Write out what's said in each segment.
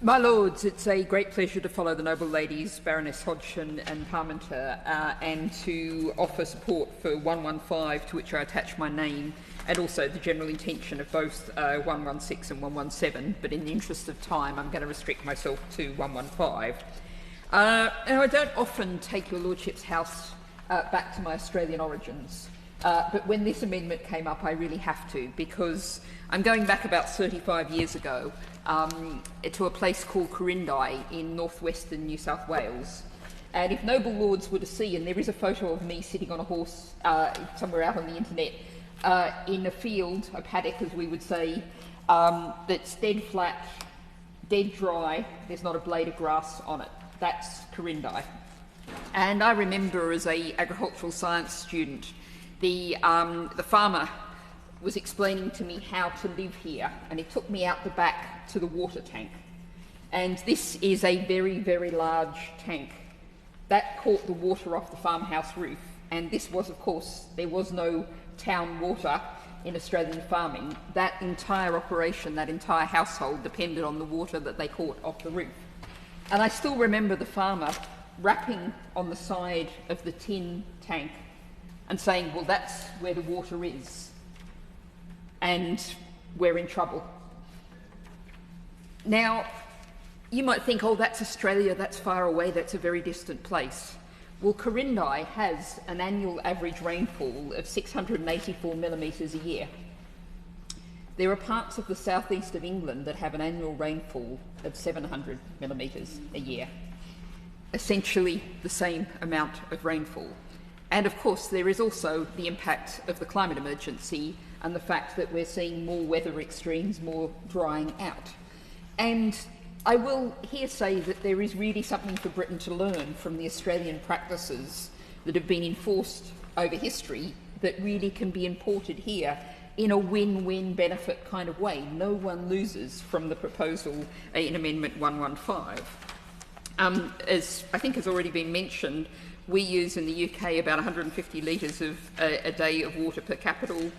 My Lords, it's a great pleasure to follow the noble ladies Baroness Hodgson and Parmenter and to offer support for 115, to which I attach my name, and also the general intention of both 116 and 117, but in the interest of time I'm going to restrict myself to 115. Now, I don't often take your Lordship's house back to my Australian origins, but when this amendment came up I really have to, because I'm going back about 35 years ago to a place called Corindai in northwestern New South Wales. And if noble lords were to see, and there is a photo of me sitting on a horse somewhere out on the internet, in a field, a paddock as we would say, that's dead flat, dead dry, there's not a blade of grass on it. That's Corindai. And I remember as an agricultural science student, the farmer was explaining to me how to live here, and he took me out the back to the water tank. And this is a very, very large tank that caught the water off the farmhouse roof. And this was, of course, there was no town water in Australian farming. That entire operation, that entire household depended on the water that they caught off the roof. And I still remember the farmer rapping on the side of the tin tank and saying, well, that's where the water is, and we're in trouble. Now, you might think, oh, that's Australia, that's far away, that's a very distant place. Well, Corindai has an annual average rainfall of 684 millimetres a year. There are parts of the southeast of England that have an annual rainfall of 700 millimetres a year. Essentially the same amount of rainfall. And of course, there is also the impact of the climate emergency and the fact that we're seeing more weather extremes, more drying out. And I will here say that there is really something for Britain to learn from the Australian practices that have been enforced over history that really can be imported here in a win-win benefit kind of way. No one loses from the proposal in Amendment 115. As I think has already been mentioned, we use in the UK about 150 litres of a day of water per capita.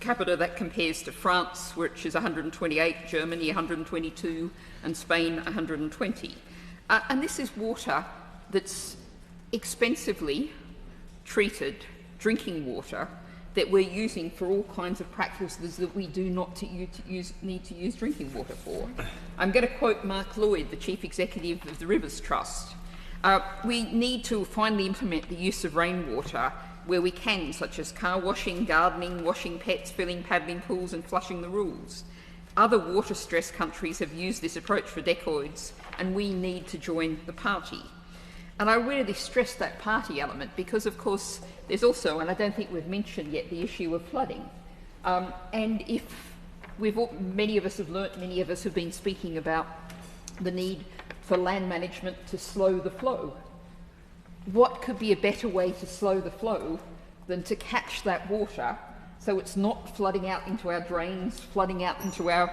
That compares to France, which is 128, Germany 122, and Spain 120. And this is water that's expensively treated drinking water that we're using for all kinds of practices that we do not need to use drinking water for. I'm going to quote Mark Lloyd, the Chief Executive of the Rivers Trust. We need to finally implement the use of rainwater where we can, such as car washing, gardening, washing pets, filling paddling pools and flushing the rules. Other water-stressed countries have used this approach for decades, and we need to join the party. And I really stress that party element because, of course, there's also, and I don't think we've mentioned yet, the issue of flooding. And if many of us have learnt, many of us have been speaking about the need for land management to slow the flow. What could be a better way to slow the flow than to catch that water so it's not flooding out into our drains, flooding out into our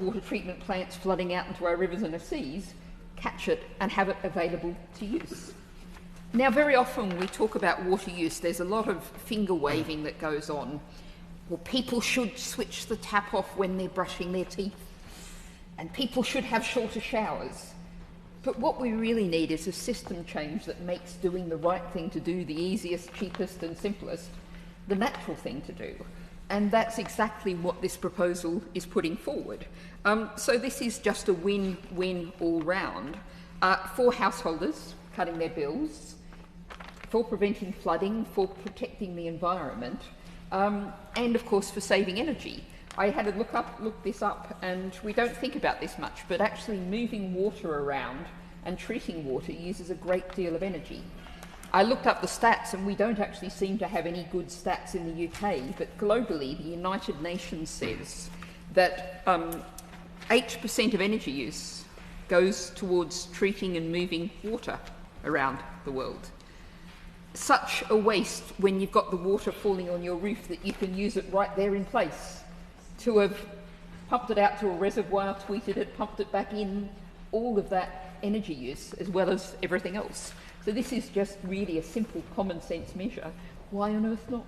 water treatment plants, flooding out into our rivers and our seas, catch it and have it available to use. Now, very often we talk about water use, there's a lot of finger waving that goes on. Well, people should switch the tap off when they're brushing their teeth, and people should have shorter showers. But what we really need is a system change that makes doing the right thing to do, the easiest, cheapest and simplest, the natural thing to do. And that's exactly what this proposal is putting forward. So this is just a win-win all round for householders cutting their bills, for preventing flooding, for protecting the environment, and of course for saving energy. I had to look this up, and we don't think about this much, but actually moving water around and treating water uses a great deal of energy. I looked up the stats, and we don't actually seem to have any good stats in the UK, but globally, the United Nations says that 8% of energy use goes towards treating and moving water around the world. Such a waste when you've got the water falling on your roof that you can use it right there in place. To have pumped it out to a reservoir, tweeted it, pumped it back in, all of that energy use as well as everything else. So this is just really a simple common sense measure. Why on earth not?